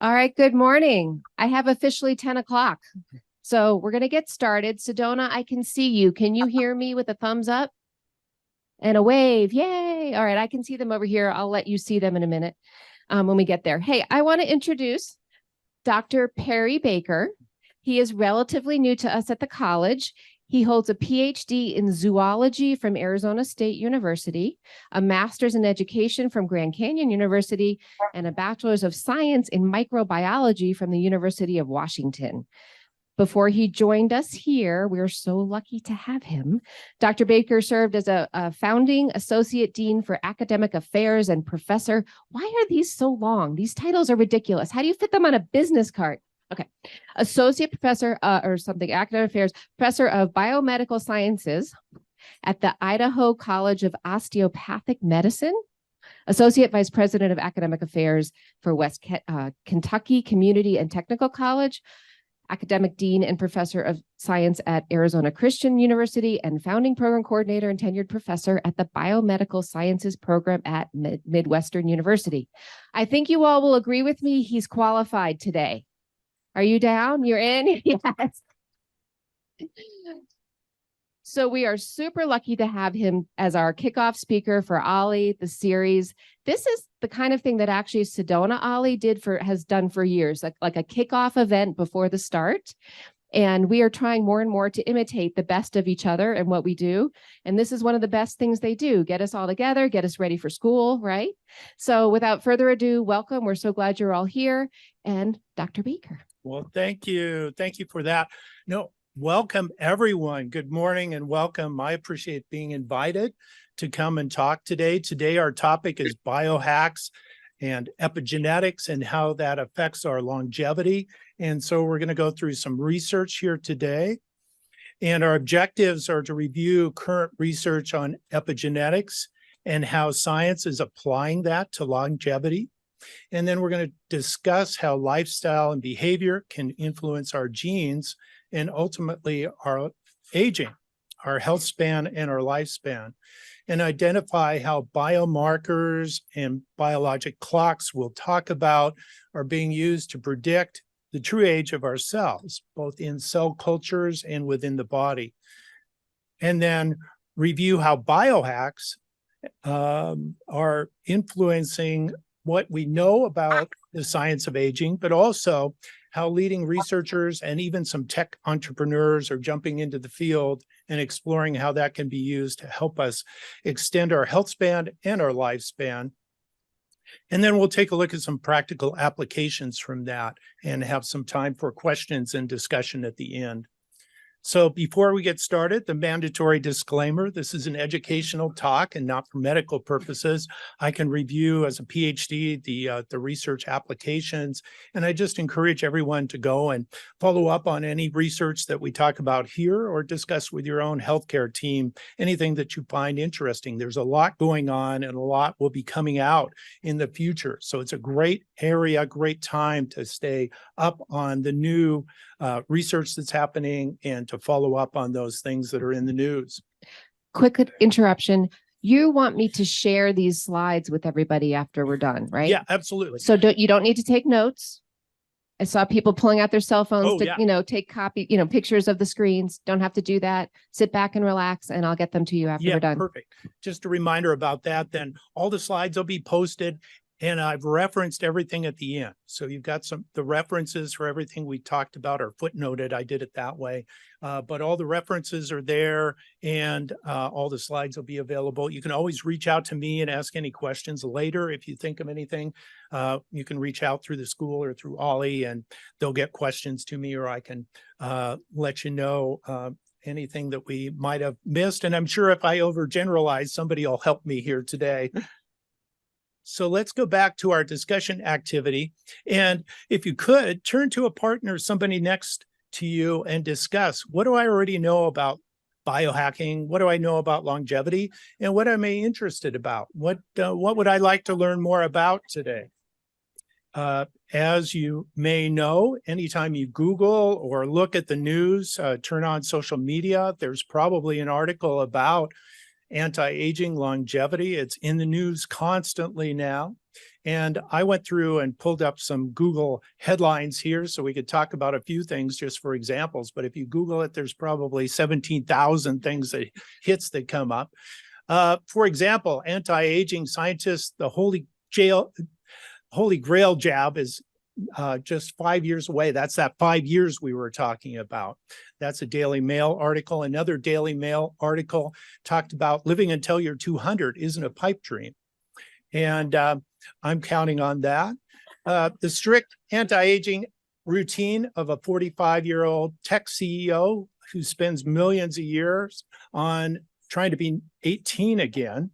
All right, good morning. I have officially 10 o'clock. So we're going to get started. Sedona, I can see you. Can you hear me with a thumbs up and a wave? Yay. All right, I can see them over here. I'll let you see them in a minute when we get there. Hey, I want to introduce Dr. Perry Baker. He is relatively new to us at the college. He holds a PhD in zoology from Arizona State University, a master's in education from Grand Canyon University, and a bachelor's of science in microbiology from the University of Washington. Before he joined us here, we are so lucky to have him. Dr. Baker served as a founding associate dean for academic affairs and professor. Why are these so long? These titles are ridiculous. How do you fit them on a business card? Okay. Associate professor academic affairs, professor of biomedical sciences at the Idaho College of Osteopathic Medicine, associate vice president of academic affairs for West Kentucky Community and Technical College, academic dean and professor of science at Arizona Christian University, and founding program coordinator and tenured professor at the Biomedical Sciences program at Midwestern University. I think you all will agree with me. He's qualified today. Are you down? You're in? Yes. So we are super lucky to have him as our kickoff speaker for OLLI, the series. This is the kind of thing that actually Sedona OLLI has done for years, like a kickoff event before the start. And we are trying more and more to imitate the best of each other and what we do. And this is one of the best things they do, get us all together, get us ready for school, right? So without further ado, welcome. We're so glad you're all here. And Dr. Baker. Well, thank you. Thank you for that. No, welcome everyone. Good morning and welcome. I appreciate being invited to come and talk today. Today, our topic is biohacks and epigenetics and how that affects our longevity. And so we're going to go through some research here today. And our objectives are to review current research on epigenetics and how science is applying that to longevity. And then we're going to discuss how lifestyle and behavior can influence our genes and ultimately our aging, our health span, and our lifespan, and identify how biomarkers and biologic clocks we'll talk about are being used to predict the true age of our cells, both in cell cultures and within the body. And then review how biohacks are influencing what we know about the science of aging, but also how leading researchers and even some tech entrepreneurs are jumping into the field and exploring how that can be used to help us extend our health span and our lifespan. And then we'll take a look at some practical applications from that and have some time for questions and discussion at the end. So before we get started, the mandatory disclaimer: this is an educational talk and not for medical purposes. I can review as a PhD the research applications, and I just encourage everyone to go and follow up on any research that we talk about here or discuss with your own healthcare team, anything that you find interesting. There's a lot going on and a lot will be coming out in the future. So it's a great area, great time to stay up on the new research that's happening and to follow up on those things that are in the news. Quick interruption. You want me to share these slides with everybody after we're done, right? Yeah, absolutely. So you don't need to take notes. I saw people pulling out their cell phones to, take pictures of the screens. Don't have to do that. Sit back and relax, and I'll get them to you after we're done. Perfect. Just a reminder about that. Then all the slides will be posted. And I've referenced everything at the end. So you've got the references for everything we talked about or footnoted. I did it that way. But all the references are there and all the slides will be available. You can always reach out to me and ask any questions later. If you think of anything, you can reach out through the school or through OLLI and they'll get questions to me, or I can let you know anything that we might have missed. And I'm sure if I overgeneralize, somebody will help me here today. So let's go back to our discussion activity. And if you could, turn to a partner, somebody next to you, and discuss, what do I already know about biohacking? What do I know about longevity? And what am I interested about? What would I like to learn more about today? As you may know, anytime you Google or look at the news, turn on social media, there's probably an article about anti-aging longevity. It's in the news constantly now. And I went through and pulled up some Google headlines here so we could talk about a few things just for examples. But if you Google it, there's probably 17,000 things that hits that come up. For example, anti-aging scientists, the Holy Grail jab is just 5 years away. That's that 5 years we were talking about. That's a Daily Mail article. Another Daily Mail article talked about living until you're 200 isn't a pipe dream. And I'm counting on that. The strict anti-aging routine of a 45-year-old tech CEO who spends millions of years on trying to be 18 again.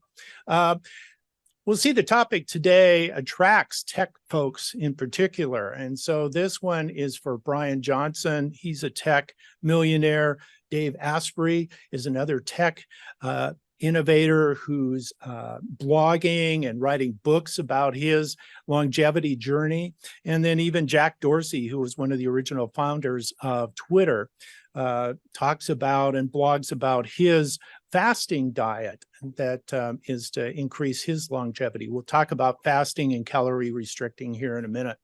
We'll see the topic today attracts tech folks in particular. And so this one is for Brian Johnson. He's a tech millionaire. Dave Asprey is another tech innovator who's blogging and writing books about his longevity journey. And then even Jack Dorsey, who was one of the original founders of Twitter, talks about and blogs about his fasting diet that is to increase his longevity. We'll talk about fasting and calorie restricting here in a minute.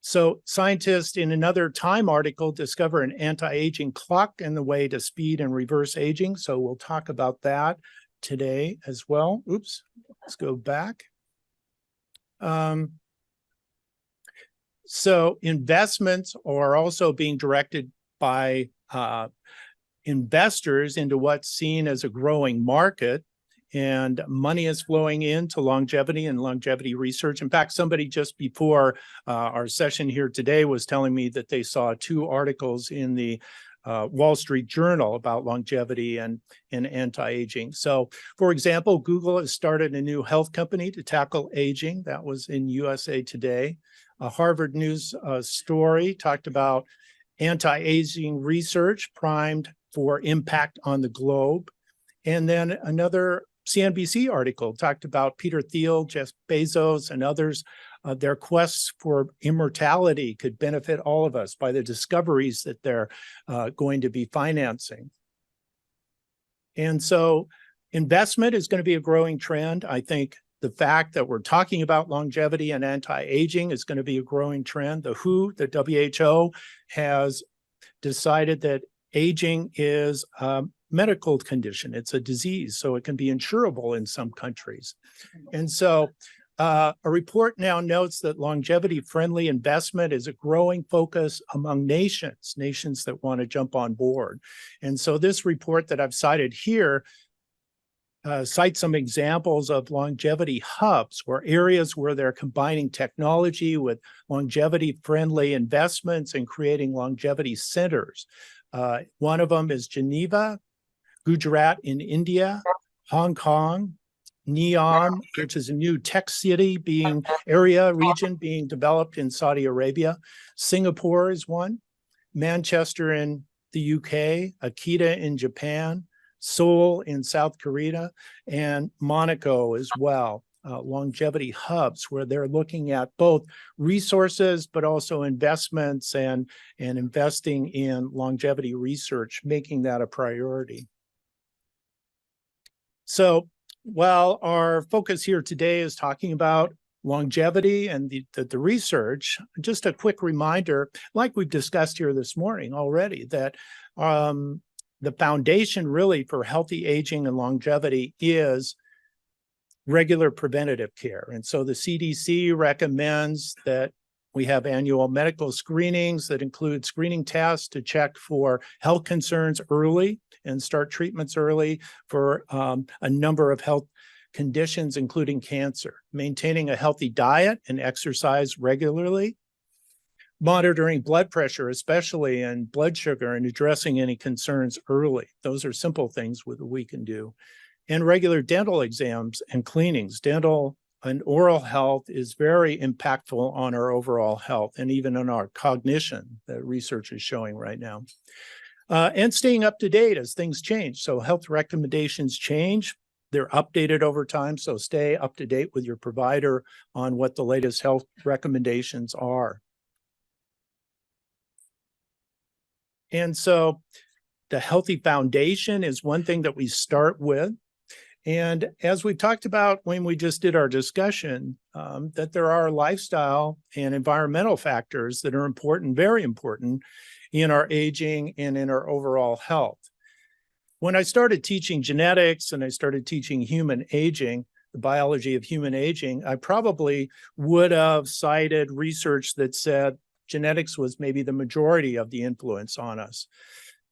So scientists in another Time article discover an anti-aging clock and the way to speed and reverse aging. So we'll talk about that today as well. Oops, let's go back. So investments are also being directed by investors into what's seen as a growing market, and money is flowing into longevity and longevity research. In fact, somebody just before our session here today was telling me that they saw 2 articles in the Wall Street Journal about longevity and anti-aging. So, for example, Google has started a new health company to tackle aging. That was in USA Today. A Harvard News story talked about anti-aging research primed for impact on the globe. And then another CNBC article talked about Peter Thiel, Jeff Bezos, and others. Their quests for immortality could benefit all of us by the discoveries that they're going to be financing. And so investment is going to be a growing trend. I think the fact that we're talking about longevity and anti-aging is going to be a growing trend. The WHO has decided that aging is medical condition. It's a disease, so it can be insurable in some countries. And so a report now notes that longevity-friendly investment is a growing focus among nations that want to jump on board. And so this report that I've cited here cites some examples of longevity hubs, or areas where they're combining technology with longevity-friendly investments and creating longevity centers. One of them is Geneva, Gujarat in India, Hong Kong, Neom, which is a new tech city region being developed in Saudi Arabia. Singapore is one, Manchester in the UK, Akita in Japan, Seoul in South Korea, and Monaco as well. Longevity hubs where they're looking at both resources, but also investments and investing in longevity research, making that a priority. So while our focus here today is talking about longevity and the research, just a quick reminder, like we've discussed here this morning already, that the foundation really for healthy aging and longevity is regular preventative care. And so the CDC recommends that we have annual medical screenings that include screening tests to check for health concerns early and start treatments early for a number of health conditions, including cancer. Maintaining a healthy diet and exercise regularly. Monitoring blood pressure, especially, and blood sugar, and addressing any concerns early. Those are simple things that we can do. And regular dental exams and cleanings. Dental and oral health is very impactful on our overall health and even on our cognition, that research is showing right now. And staying up to date as things change. So health recommendations change. They're updated over time, so stay up to date with your provider on what the latest health recommendations are. And so the healthy foundation is one thing that we start with. And as we talked about when we just did our discussion, that there are lifestyle and environmental factors that are important, very important, in our aging and in our overall health. When I started teaching genetics and I started teaching human aging, the biology of human aging, I probably would have cited research that said genetics was maybe the majority of the influence on us.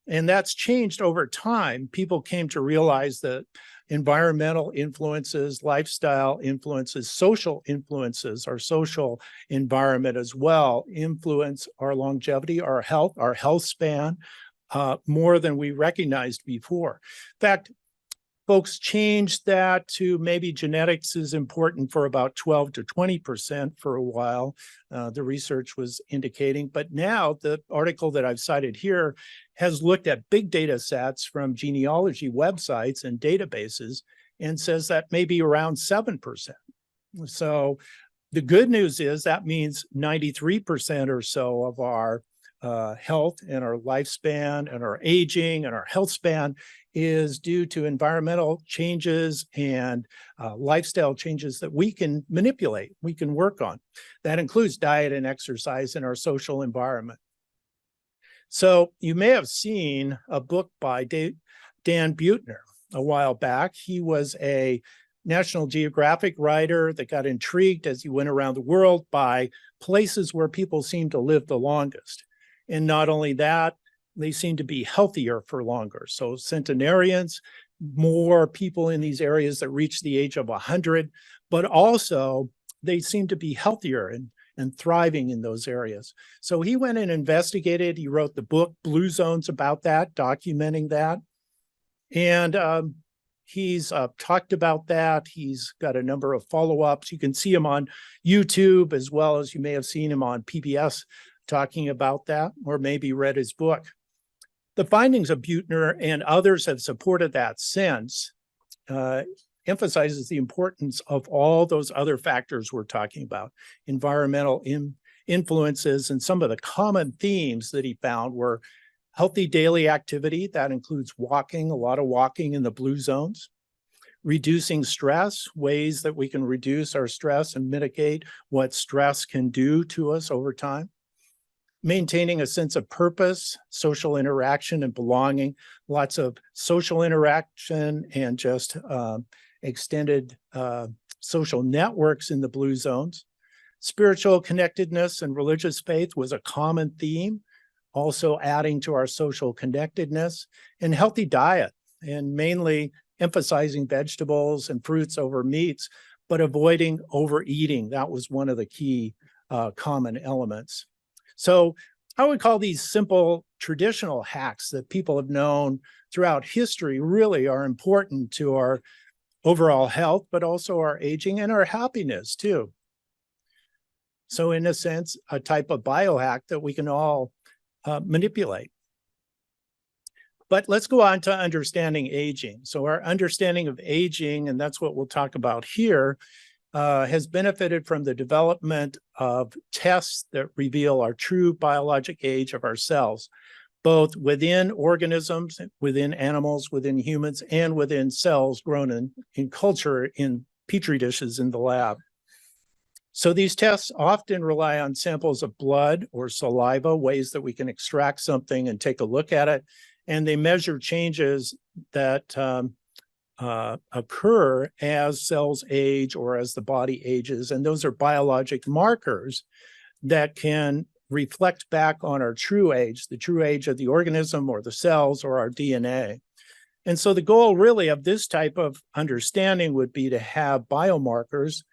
And that's changed over time. People came to realize that environmental influences, lifestyle influences, social influences, our social environment as well, influence our longevity, our health span, more than we recognized before. In fact, folks changed that to maybe genetics is important for about 12 to 20% for a while. The research was indicating, but now the article that I've cited here has looked at big data sets from genealogy websites and databases and says that maybe around 7%. So the good news is that means 93% or so of our health and our lifespan and our aging and our health span is due to environmental changes and lifestyle changes that we can manipulate, we can work on. That includes diet and exercise in our social environment. So you may have seen a book by Dan Buettner a while back. He was a National Geographic writer that got intrigued as he went around the world by places where people seem to live the longest. And not only that, they seem to be healthier for longer. So centenarians, more people in these areas that reach the age of 100, but also they seem to be healthier and thriving in those areas. So he went and investigated. He wrote the book Blue Zones about that, documenting that. And he's talked about that. He's got a number of follow-ups. You can see him on YouTube, as well as you may have seen him on PBS talking about that, or maybe read his book. The findings of Buettner and others have supported that since, emphasizes the importance of all those other factors we're talking about, environmental influences, and some of the common themes that he found were healthy daily activity. That includes walking, a lot of walking in the blue zones, reducing stress, ways that we can reduce our stress and mitigate what stress can do to us over time. Maintaining a sense of purpose, social interaction and belonging, lots of social interaction and just extended social networks in the blue zones. Spiritual connectedness and religious faith was a common theme, also adding to our social connectedness, and healthy diet, and mainly emphasizing vegetables and fruits over meats, but avoiding overeating. That was one of the key common elements. So I would call these simple traditional hacks that people have known throughout history really are important to our overall health, but also our aging and our happiness too. So in a sense, a type of biohack that we can all manipulate. But let's go on to understanding aging. So our understanding of aging, and that's what we'll talk about here, has benefited from the development of tests that reveal our true biologic age of our cells, both within organisms, within animals, within humans, and within cells grown in culture in petri dishes in the lab. So these tests often rely on samples of blood or saliva, ways that we can extract something and take a look at it, and they measure changes that occur as cells age or as the body ages. And those are biologic markers that can reflect back on our true age, the true age of the organism or the cells or our DNA. And so the goal really of this type of understanding would be to have biomarkers,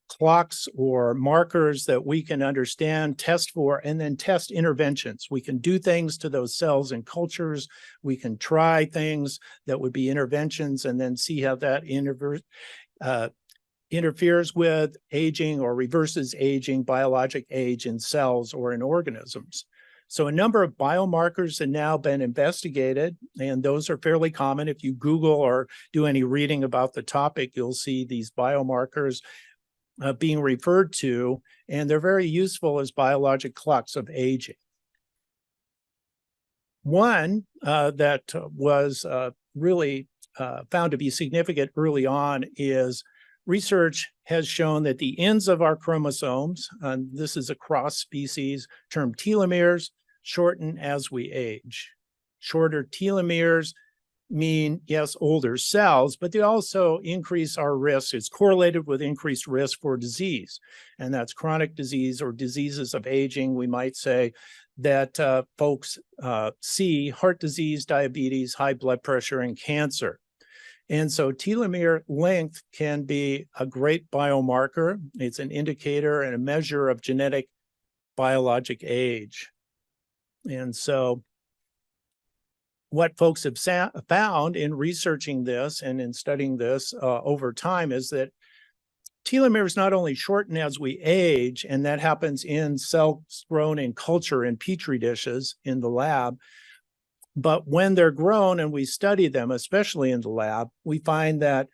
clocks or markers that we can understand, test for, and then test interventions. We can do things to those cells and cultures. We can try things that would be interventions and then see how that interferes with aging or reverses aging, biologic age in cells or in organisms. So a number of biomarkers have now been investigated, and those are fairly common. If you Google or do any reading about the topic, you'll see these biomarkers being referred to, and they're very useful as biologic clocks of aging. One that was really found to be significant early on is research has shown that the ends of our chromosomes, and this is across species, termed telomeres, shorten as we age. Shorter telomeres mean, yes, older cells, but they also increase our risk. It's correlated with increased risk for disease, and that's chronic disease or diseases of aging. We might say that folks see heart disease, diabetes, high blood pressure, and cancer. And so telomere length can be a great biomarker. It's an indicator and a measure of genetic biologic age. And so what folks have found in researching this and in studying this over time is that telomeres not only shorten as we age, and that happens in cells grown in culture in petri dishes in the lab, but when they're grown and we study them, especially in the lab, we find that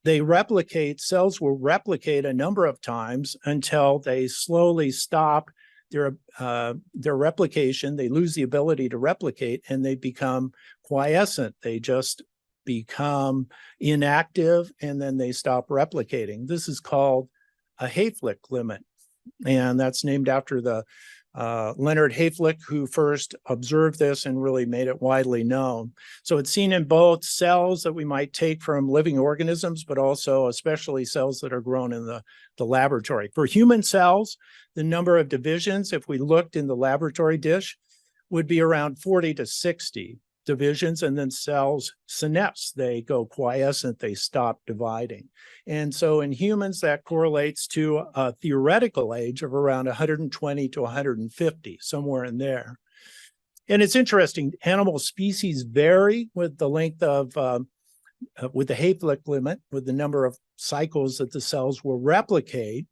they replicate, cells will replicate a number of times until they slowly stop their replication. They lose the ability to replicate and they become quiescent. They just become inactive and then they stop replicating. This is called a Hayflick limit. And that's named after the Leonard Hayflick, who first observed this and really made it widely known. So it's seen in both cells that we might take from living organisms, but also especially cells that are grown in the laboratory. For human cells, the number of divisions, if we looked in the laboratory dish, would be around 40 to 60 divisions, and then cells senesce, they go quiescent, they stop dividing. And so in humans, that correlates to a theoretical age of around 120 to 150, somewhere in there. And it's interesting, animal species vary with the length of, with the Hayflick limit, with the number of cycles that the cells will replicate.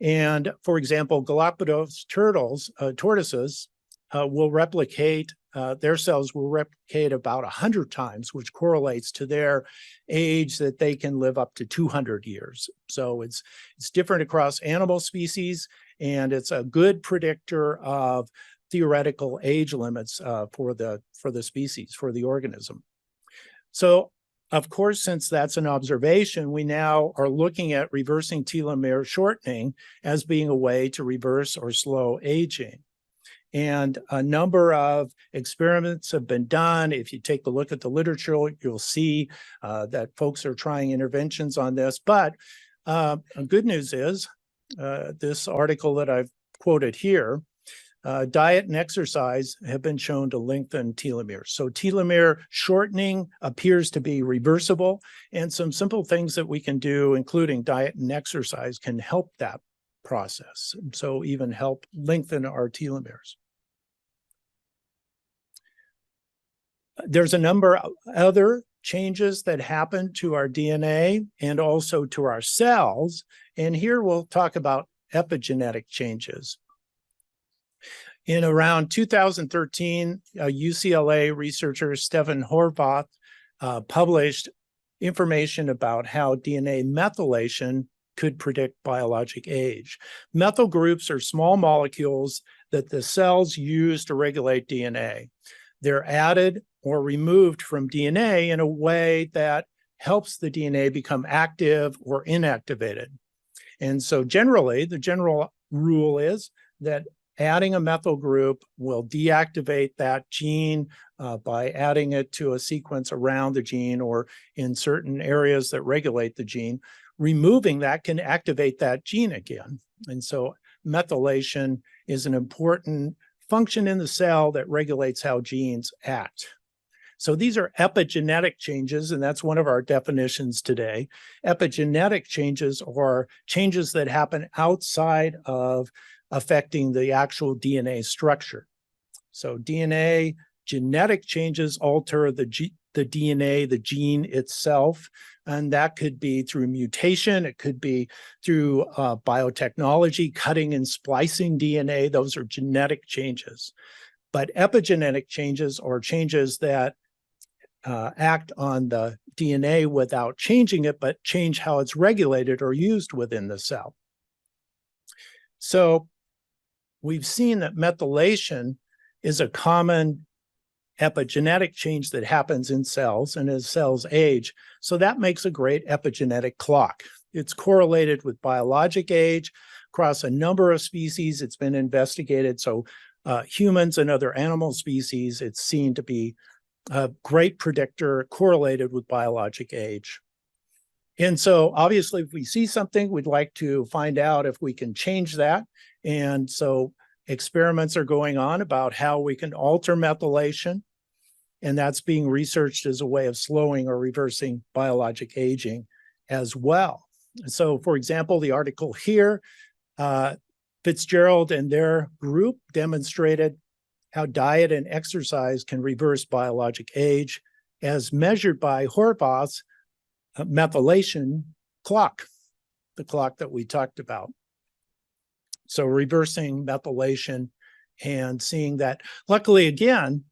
And for example, Galapagos tortoises will replicate, their cells will replicate about 100 times, which correlates to their age that they can live up to 200 years. So it's different across animal species, and it's a good predictor of theoretical age limits for the species, for the organism. So of course, since that's an observation, we now are looking at reversing telomere shortening as being a way to reverse or slow aging. And a number of experiments have been done. If you take a look at the literature, you'll see that folks are trying interventions on this. But good news is this article that I've quoted here, diet and exercise have been shown to lengthen telomeres. So telomere shortening appears to be reversible, and some simple things that we can do, including diet and exercise, can help that process. So even help lengthen our telomeres. There's a number of other changes that happen to our DNA and also to our cells. And here we'll talk about epigenetic changes. In around 2013, UCLA researcher Stephen Horvath published information about how DNA methylation could predict biologic age. Methyl groups are small molecules that the cells use to regulate DNA. They're added or removed from DNA in a way that helps the DNA become active or inactivated. And so generally, the general rule is that adding a methyl group will deactivate that gene by adding it to a sequence around the gene or in certain areas that regulate the gene. Removing that can activate that gene again. And so methylation is an important function in the cell that regulates how genes act. So these are epigenetic changes, and that's one of our definitions today. Epigenetic changes are changes that happen outside of affecting the actual DNA structure. So DNA genetic changes alter the DNA, the gene itself, and that could be through mutation. It could be through biotechnology, cutting and splicing DNA. Those are genetic changes. But epigenetic changes are changes that act on the DNA without changing it, but change how it's regulated or used within the cell. So we've seen that methylation is a common epigenetic change that happens in cells and as cells age. So that makes a great epigenetic clock. It's correlated with biologic age across a number of species. It's been investigated. So humans and other animal species, it's seen to be a great predictor correlated with biologic age. And so obviously, if we see something, we'd like to find out if we can change that. And so experiments are going on about how we can alter methylation, and that's being researched as a way of slowing or reversing biologic aging as well. So, for example, the article here, Fitzgerald and their group demonstrated how diet and exercise can reverse biologic age as measured by Horvath's methylation clock, the clock that we talked about. So reversing methylation and seeing that, luckily, again,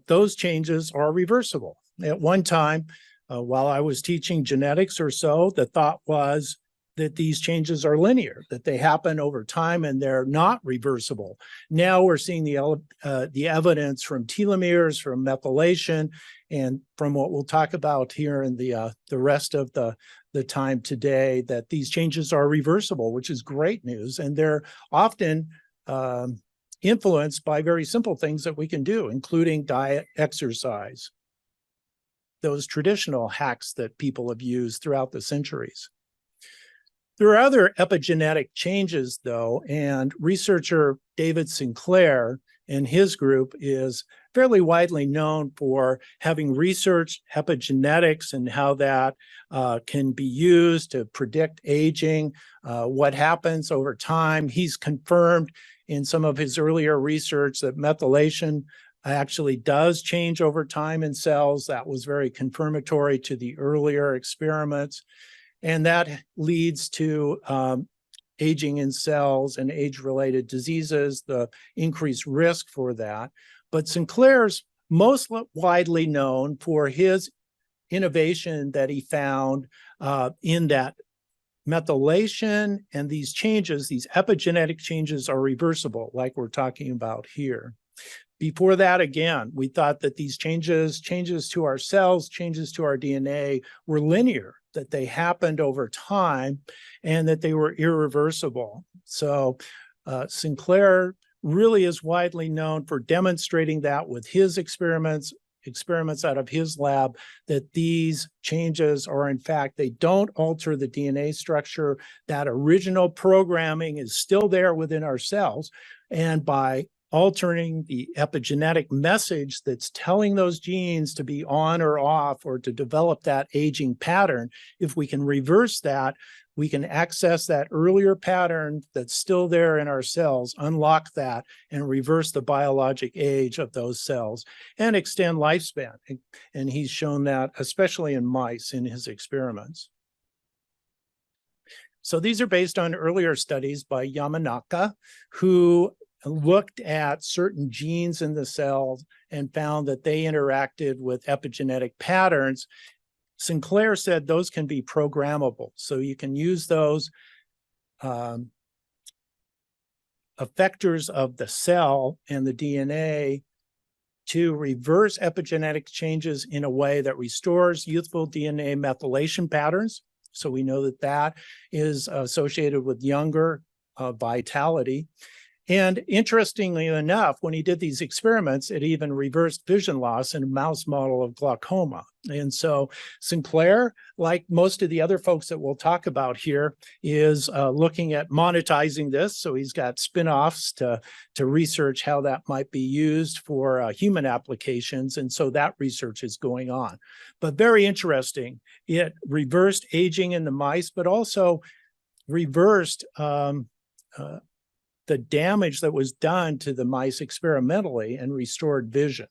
those changes are reversible. At one time, while I was teaching genetics or so, the thought was that these changes are linear, that they happen over time and they're not reversible. Now we're seeing the evidence from telomeres, from methylation, and from what we'll talk about here in the rest of the time today, that these changes are reversible, which is great news. And they're often influenced by very simple things that we can do, including diet, exercise, those traditional hacks that people have used throughout the centuries. There are other epigenetic changes, though, and researcher David Sinclair and his group is fairly widely known for having researched epigenetics and how that can be used to predict aging, what happens over time. He's confirmed in some of his earlier research that methylation actually does change over time in cells. That was very confirmatory to the earlier experiments. And that leads to aging in cells and age-related diseases, the increased risk for that. But Sinclair's most widely known for his innovation that he found in that methylation and these changes, these epigenetic changes, are reversible, like we're talking about here. Before that, again, we thought that these changes to our cells, changes to our DNA were linear, that they happened over time and that they were irreversible. So Sinclair really is widely known for demonstrating that with his experiments out of his lab, that these changes are, in fact, they don't alter the DNA structure. That original programming is still there within our cells. And by altering the epigenetic message that's telling those genes to be on or off or to develop that aging pattern, if we can reverse that, we can access that earlier pattern that's still there in our cells, unlock that, and reverse the biologic age of those cells and extend lifespan. And he's shown that, especially in mice, in his experiments. So these are based on earlier studies by Yamanaka, who looked at certain genes in the cells and found that they interacted with epigenetic patterns. Sinclair said those can be programmable. So you can use those effectors of the cell and the DNA to reverse epigenetic changes in a way that restores youthful DNA methylation patterns. So we know that that is associated with younger vitality. And interestingly enough, when he did these experiments, it even reversed vision loss in a mouse model of glaucoma. And so Sinclair, like most of the other folks that we'll talk about here, is looking at monetizing this. So he's got spin-offs to research how that might be used for human applications. And so that research is going on. But very interesting. It reversed aging in the mice, but also reversed the damage that was done to the mice experimentally and restored vision.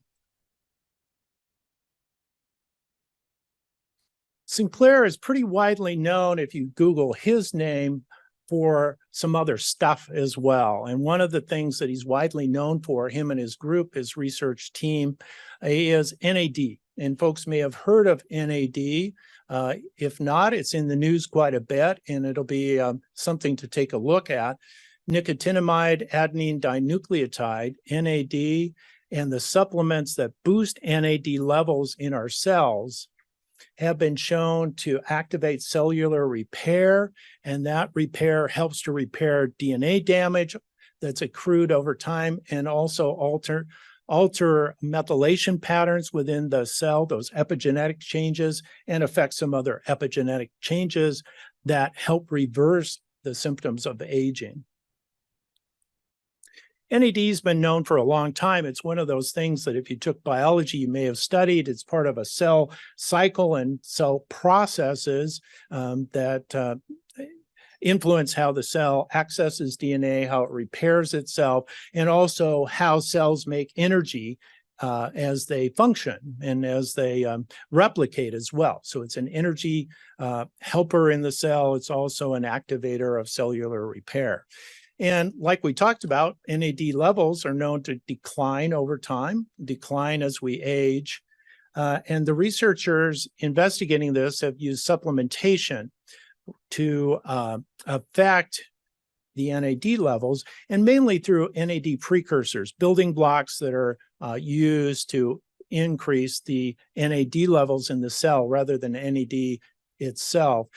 Sinclair is pretty widely known, if you Google his name, for some other stuff as well. And one of the things that he's widely known for, him and his group, his research team, is NAD. And folks may have heard of NAD. If not, it's in the news quite a bit, and it'll be something to take a look at. Nicotinamide adenine dinucleotide, NAD, And the supplements that boost NAD levels in our cells have been shown to activate cellular repair, and that repair helps to repair DNA damage that's accrued over time, and also alter methylation patterns within the cell, those epigenetic changes, and affect some other epigenetic changes that help reverse the symptoms of aging. NAD has been known for a long time. It's one of those things that if you took biology, you may have studied. It's part of a cell cycle and cell processes that influence how the cell accesses DNA, how it repairs itself, and also how cells make energy as they function and as they replicate as well. So it's an energy helper in the cell. It's also an activator of cellular repair. And like we talked about, NAD levels are known to decline over time, decline as we age. And the researchers investigating this have used supplementation to affect the NAD levels, and mainly through NAD precursors, building blocks that are used to increase the NAD levels in the cell rather than NAD itself.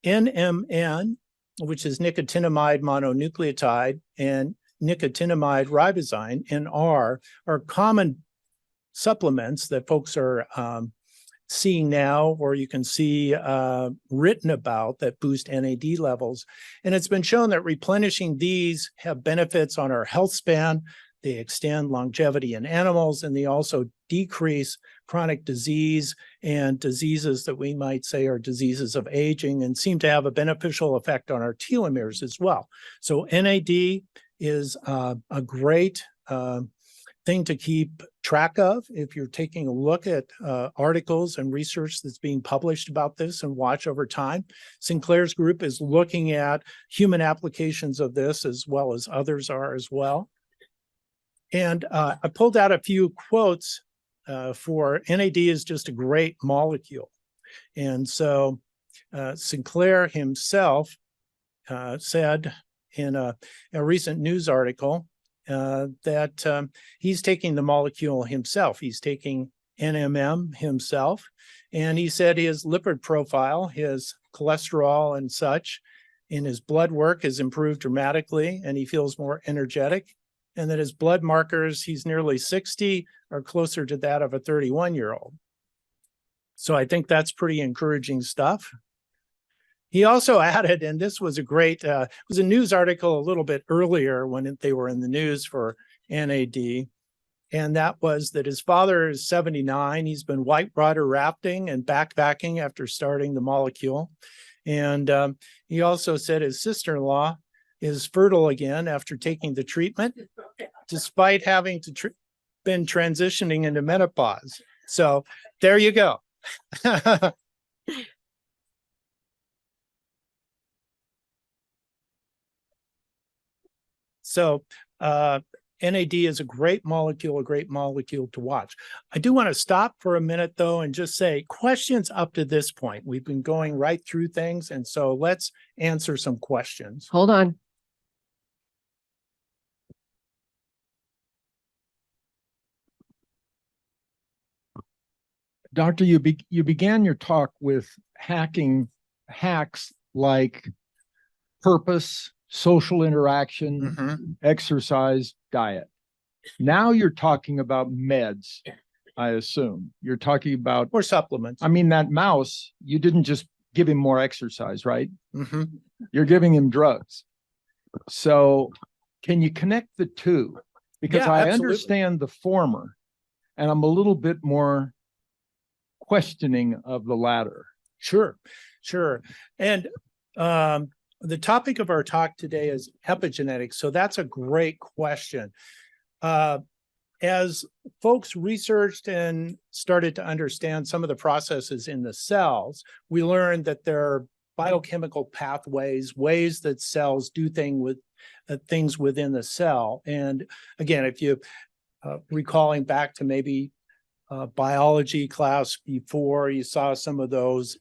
NMN, which is nicotinamide mononucleotide, and nicotinamide ribosine, NR, are common supplements that folks are seeing now, or you can see written about, that boost NAD levels. And it's been shown that replenishing these have benefits on our health span. They extend longevity in animals, and they also decrease chronic disease and diseases that we might say are diseases of aging, and seem to have a beneficial effect on our telomeres as well. So NAD is a great thing to keep track of if you're taking a look at articles and research that's being published about this, and watch over time. Sinclair's group is looking at human applications of this, as well as others are as well. And I pulled out a few quotes for NAD is just a great molecule. And so Sinclair himself said in a recent news article that he's taking the molecule himself. He's taking NMN himself. And he said his lipid profile, his cholesterol and such in his blood work has improved dramatically, and he feels more energetic. And that his blood markers, he's nearly 60, are closer to that of a 31-year-old. So I think that's pretty encouraging stuff. He also added, and this was a great, it was a news article a little bit earlier when they were in the news for NAD, and that was that his father is 79. He's been whitewater rafting and backpacking after starting the molecule. And he also said his sister-in-law is fertile again after taking the treatment, despite having to been transitioning into menopause. So there you go. So NAD is a great molecule to watch. I do want to stop for a minute, though, and just say questions up to this point. We've been going right through things, and so let's answer some questions. Hold on. Doctor, you began your talk with hacks like purpose, social interaction, exercise, diet. Now you're talking about meds, I assume. You're talking about... Or supplements. I mean, that mouse, you didn't just give him more exercise, right? Mm-hmm. You're giving him drugs. So can you connect the two? Because I understand the former, and I'm a little bit more questioning of the latter. Sure. And the topic of our talk today is epigenetics. So that's a great question. As folks researched and started to understand some of the processes in the cells, we learned that there are biochemical pathways, ways that cells do things within the cell. And again, if you recalling back to maybe biology class before, you saw some of those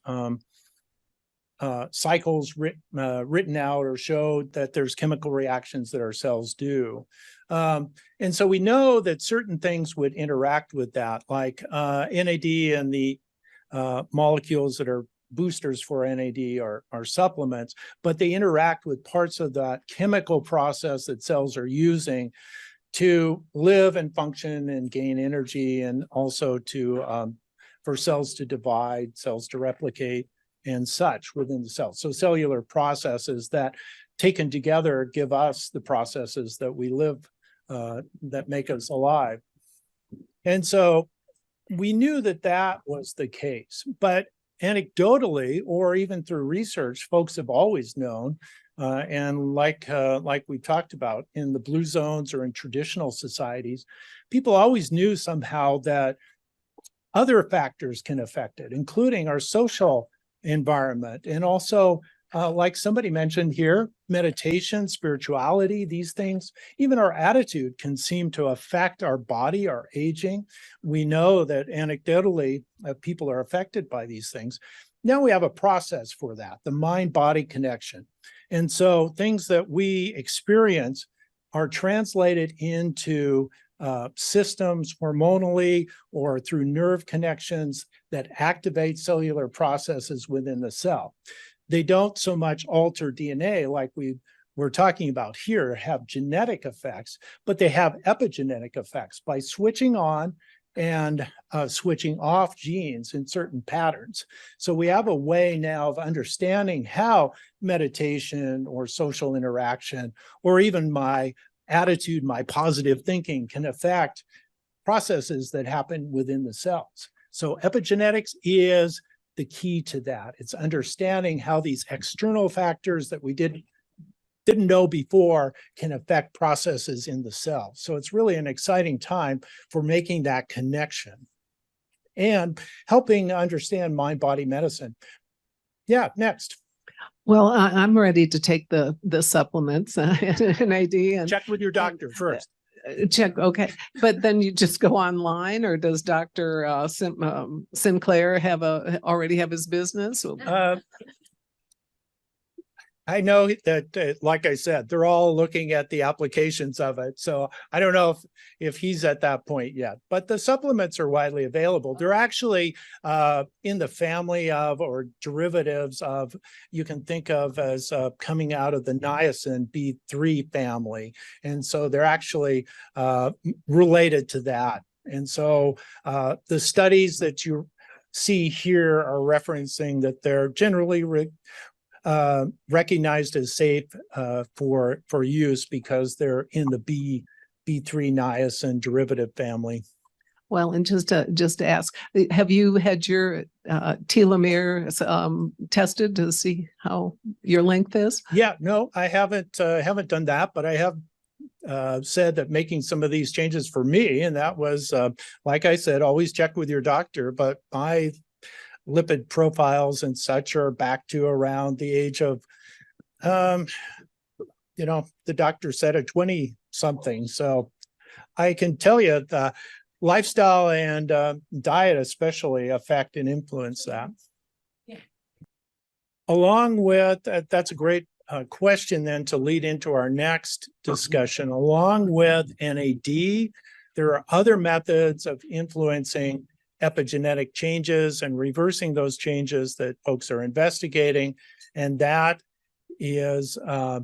cycles written out or showed that there's chemical reactions that our cells do. And so we know that certain things would interact with that, like NAD and the molecules that are boosters for NAD are supplements, but they interact with parts of that chemical process that cells are using to live and function and gain energy, and also to for cells to divide, cells to replicate, and such within the cell. So cellular processes that taken together give us the processes that we live, that make us alive. And so we knew that that was the case, but anecdotally, or even through research, folks have always known, and like we talked about in the blue zones or in traditional societies, people always knew somehow that other factors can affect it, including our social environment, and also like somebody mentioned here, meditation, spirituality, these things, even our attitude can seem to affect our body, our aging. We know that anecdotally, people are affected by these things. Now we have a process for that, the mind-body connection. And so things that we experience are translated into systems hormonally or through nerve connections that activate cellular processes within the cell. They don't so much alter DNA like we're talking about here, have genetic effects, but they have epigenetic effects by switching on and switching off genes in certain patterns. So we have a way now of understanding how meditation or social interaction, or even my attitude, my positive thinking, can affect processes that happen within the cells. So epigenetics is the key to that. It's understanding how these external factors that we didn't know before can affect processes in the cell. So it's really an exciting time for making that connection and helping understand mind-body medicine. Yeah, next. Well, I'm ready to take the supplements, NAD, and check with your doctor first. Check, okay. But then you just go online, or does Dr. Sinclair already have his business? I know that, like I said, they're all looking at the applications of it. So I don't know if he's at that point yet, but the supplements are widely available. They're actually in the family of, or derivatives of, you can think of as coming out of the niacin B3 family. And so they're actually related to that. And so the studies that you see here are referencing that they're generally recognized as safe for use because they're in the B3 niacin derivative family. Well, and just to ask, have you had your telomere tested to see how your length is? Yeah, no, I haven't done that, but I have said that making some of these changes for me, and that was, like I said, always check with your doctor, but my lipid profiles and such are back to around the age of, the doctor said at 20 something. So I can tell you the lifestyle and diet especially affect and influence that. Yeah. Along with, that's a great question then to lead into our next discussion. Along with NAD, there are other methods of influencing epigenetic changes and reversing those changes that folks are investigating. And that is a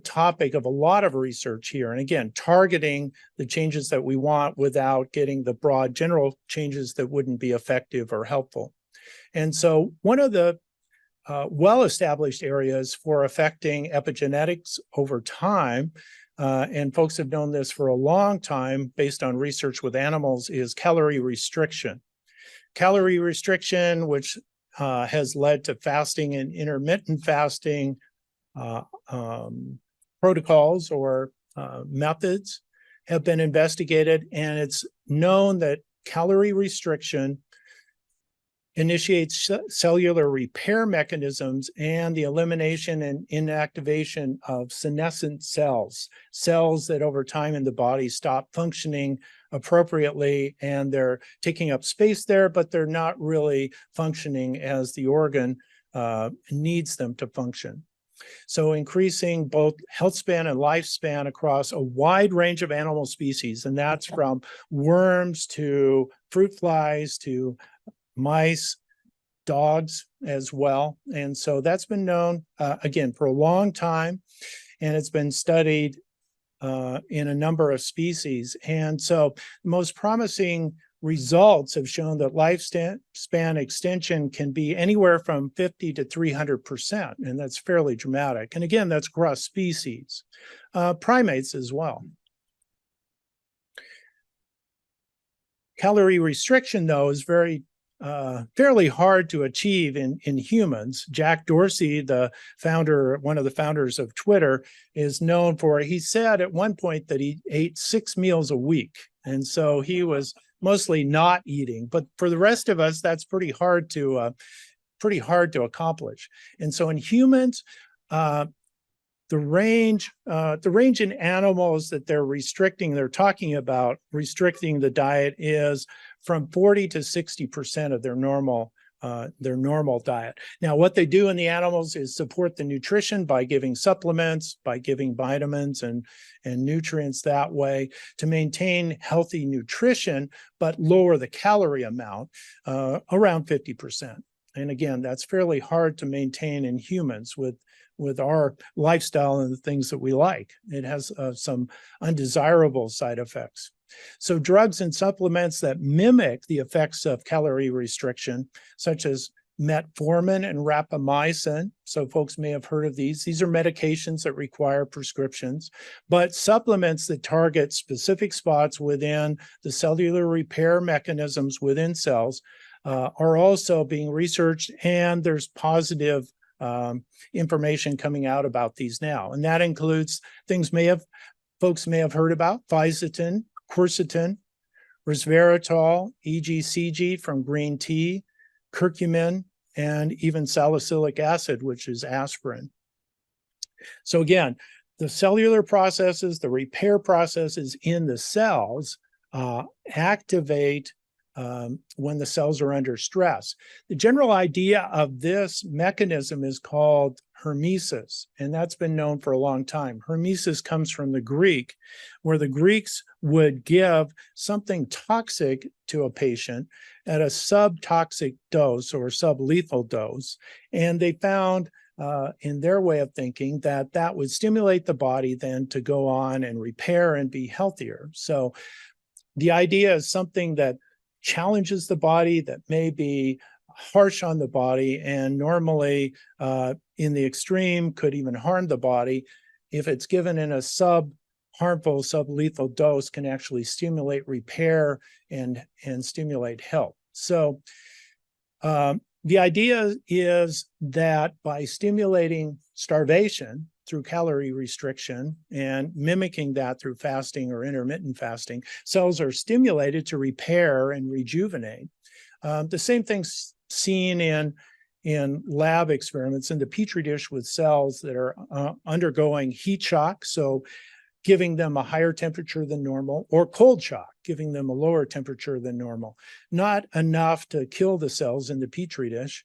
topic of a lot of research here. And again, targeting the changes that we want without getting the broad general changes that wouldn't be effective or helpful. And so one of the well-established areas for affecting epigenetics over time, and folks have known this for a long time based on research with animals, is calorie restriction. Calorie restriction, which has led to fasting and intermittent fasting protocols or methods, have been investigated, and it's known that calorie restriction initiates cellular repair mechanisms and the elimination and inactivation of senescent cells, cells that over time in the body stop functioning appropriately, and they're taking up space there, but they're not really functioning as the organ needs them to function. So increasing both health span and lifespan across a wide range of animal species, and that's from worms to fruit flies to mice, dogs as well. And so that's been known, again, for a long time, and it's been studied in a number of species. And so the most promising results have shown that lifespan extension can be anywhere from 50 to 300%, and that's fairly dramatic. And again, that's across species, primates as well. Calorie restriction, though, is fairly hard to achieve in humans. Jack Dorsey, the founder, one of the founders of Twitter, is known for, he said at one point that he ate 6 meals a week. And so he was mostly not eating, but for the rest of us, that's pretty hard to accomplish. And so in humans, the range in animals that they're talking about restricting the diet is from 40 to 60% of their normal diet. Now, what they do in the animals is support the nutrition by giving supplements, by giving vitamins and nutrients that way to maintain healthy nutrition, but lower the calorie amount around 50%. And again, that's fairly hard to maintain in humans with our lifestyle and the things that we like. It has some undesirable side effects. So drugs and supplements that mimic the effects of calorie restriction, such as metformin and rapamycin. So folks may have heard of these. These are medications that require prescriptions, but supplements that target specific spots within the cellular repair mechanisms within cells are also being researched, and there's positive information coming out about these now. And that includes things folks may have heard about: fisetin, quercetin, resveratrol, EGCG from green tea, curcumin, and even salicylic acid, which is aspirin. So again, the cellular processes, the repair processes in the cells activate when the cells are under stress. The general idea of this mechanism is called hormesis, and that's been known for a long time. Hormesis comes from the Greek, where the Greeks would give something toxic to a patient at a subtoxic dose or sublethal dose, and they found in their way of thinking that would stimulate the body then to go on and repair and be healthier. So the idea is something that challenges the body, that may be harsh on the body, and normally in the extreme could even harm the body. If it's given in a harmful sublethal dose, can actually stimulate repair and stimulate health. So the idea is that by stimulating starvation through calorie restriction and mimicking that through fasting or intermittent fasting, cells are stimulated to repair and rejuvenate. The same thing's seen in lab experiments in the petri dish with cells that are undergoing heat shock, so giving them a higher temperature than normal, or cold shock, giving them a lower temperature than normal. Not enough to kill the cells in the petri dish,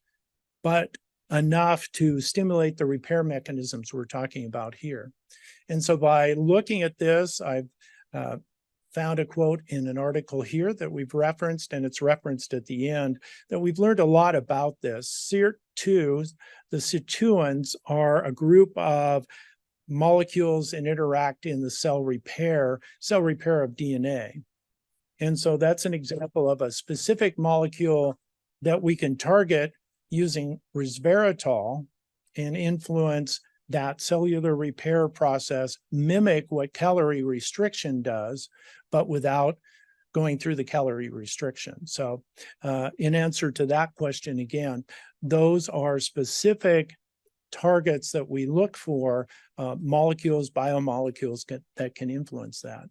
but enough to stimulate the repair mechanisms we're talking about here. And so by looking at this, I've found a quote in an article here that we've referenced, and it's referenced at the end, that we've learned a lot about this. SIRT2, the sirtuins, are a group of molecules and interact in the cell repair of DNA. And so that's an example of a specific molecule that we can target using resveratrol and influence that cellular repair process, mimic what calorie restriction does, but without going through the calorie restriction. So in answer to that question, again, those are specific targets that we look for, molecules, biomolecules that can influence that.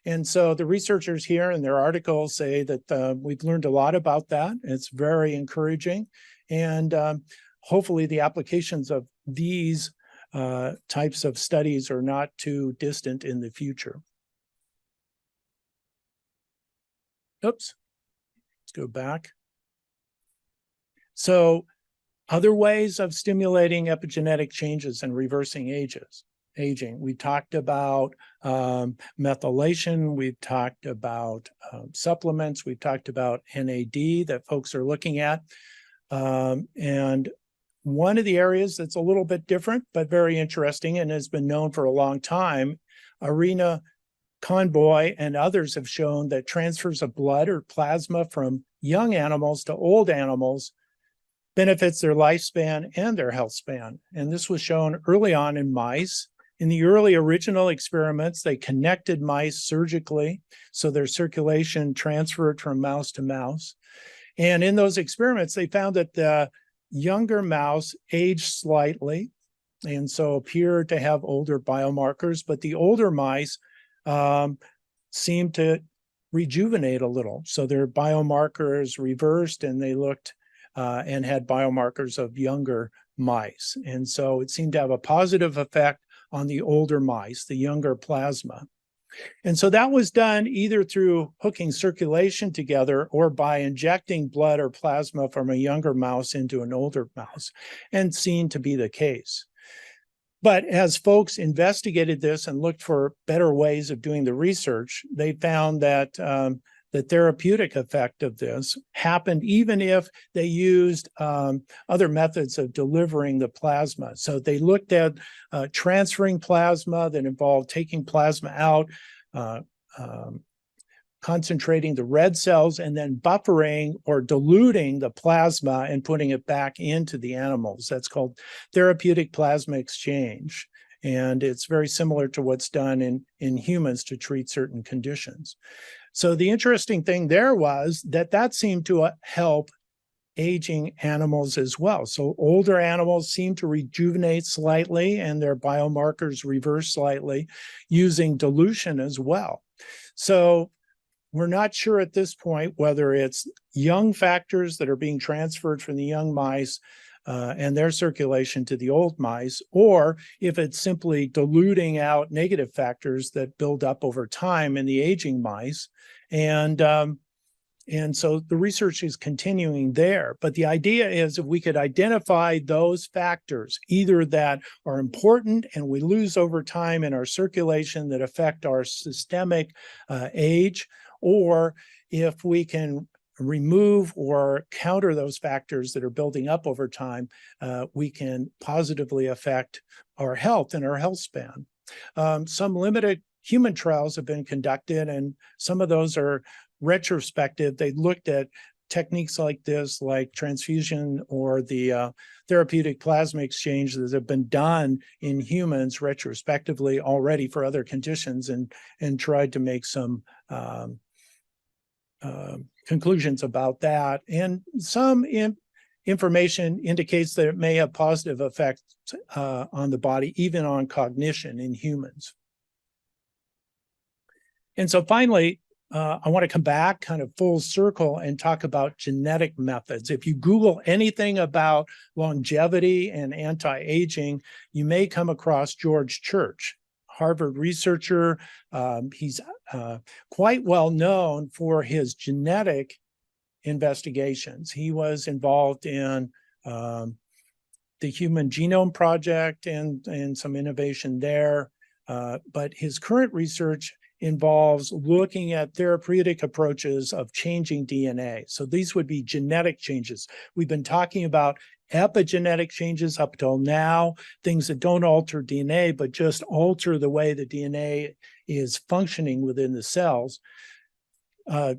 And so the researchers here in their articles say that we've learned a lot about that. It's very encouraging. And hopefully the applications of these types of studies are not too distant in the future. Oops, let's go back. So Other ways of stimulating epigenetic changes and reversing aging. We talked about methylation. We've talked about supplements. We've talked about NAD that folks are looking at. And one of the areas that's a little bit different, but very interesting and has been known for a long time, Arena Conboy and others have shown that transfers of blood or plasma from young animals to old animals benefits their lifespan and their health span. And this was shown early on in mice. In the early original experiments, they connected mice surgically, so their circulation transferred from mouse to mouse. And in those experiments, they found that the younger mouse aged slightly, and so appeared to have older biomarkers, but the older mice seemed to rejuvenate a little. So their biomarkers reversed, and they looked and had biomarkers of younger mice. And so it seemed to have a positive effect on the older mice, the younger plasma. And so that was done either through hooking circulation together or by injecting blood or plasma from a younger mouse into an older mouse, and seen to be the case. But as folks investigated this and looked for better ways of doing the research, they found that the therapeutic effect of this happened even if they used other methods of delivering the plasma. So they looked at transferring plasma that involved taking plasma out, concentrating the red cells, and then buffering or diluting the plasma and putting it back into the animals. That's called therapeutic plasma exchange. And it's very similar to what's done in humans to treat certain conditions. So the interesting thing there was that seemed to help aging animals as well. So older animals seem to rejuvenate slightly and their biomarkers reverse slightly using dilution as well. So we're not sure at this point whether it's young factors that are being transferred from the young mice and their circulation to the old mice, or if it's simply diluting out negative factors that build up over time in the aging mice. And so the research is continuing there. But the idea is if we could identify those factors, either that are important and we lose over time in our circulation that affect our systemic age, or if we can remove or counter those factors that are building up over time, we can positively affect our health and our health span. Some limited human trials have been conducted, and some of those are retrospective. They looked at techniques like this, like transfusion or the therapeutic plasma exchange that have been done in humans retrospectively already for other conditions, and tried to make some conclusions about that. And some information indicates that it may have positive effects on the body, even on cognition in humans. And so finally, I want to come back kind of full circle and talk about genetic methods. If you Google anything about longevity and anti-aging, you may come across George Church, Harvard researcher. He's quite well known for his genetic investigations. He was involved in the Human Genome Project and some innovation there. But his current research involves looking at therapeutic approaches of changing DNA. So these would be genetic changes. We've been talking about epigenetic changes up till now, things that don't alter DNA, but just alter the way the DNA is functioning within the cells.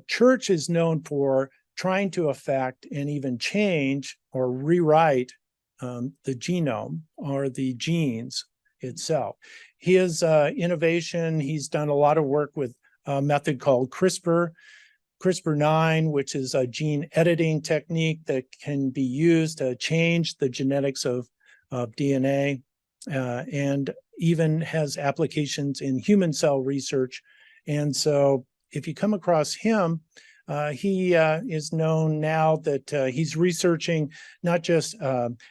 Church is known for trying to affect and even change or rewrite the genome or the genes itself. His innovation, he's done a lot of work with a method called CRISPR-9, which is a gene editing technique that can be used to change the genetics of DNA, and even has applications in human cell research. And so if you come across him, he is known now that he's researching not just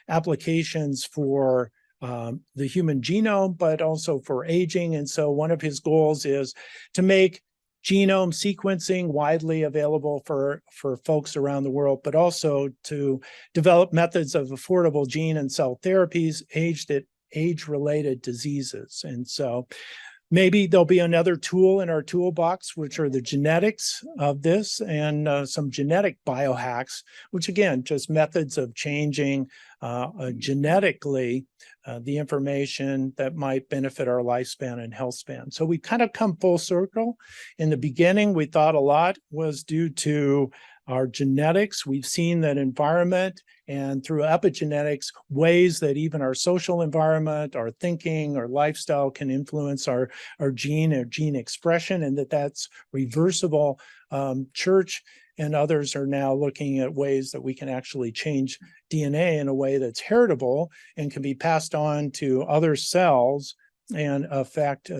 applications for the human genome, but also for aging. And so one of his goals is to make genome sequencing widely available for folks around the world, but also to develop methods of affordable gene and cell therapies aimed at age-related diseases. And so maybe there'll be another tool in our toolbox, which are the genetics of this and some genetic biohacks, which again, just methods of changing genetically the information that might benefit our lifespan and health span. So we kind of come full circle. In the beginning, we thought a lot was due to our genetics. We've seen that environment and through epigenetics, ways that even our social environment, our thinking, our lifestyle can influence our gene or gene expression, and that's reversible. Church and others are now looking at ways that we can actually change DNA in a way that's heritable and can be passed on to other cells and affect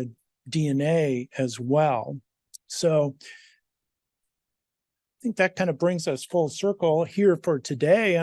DNA as well. So I think that kind of brings us full circle here for today.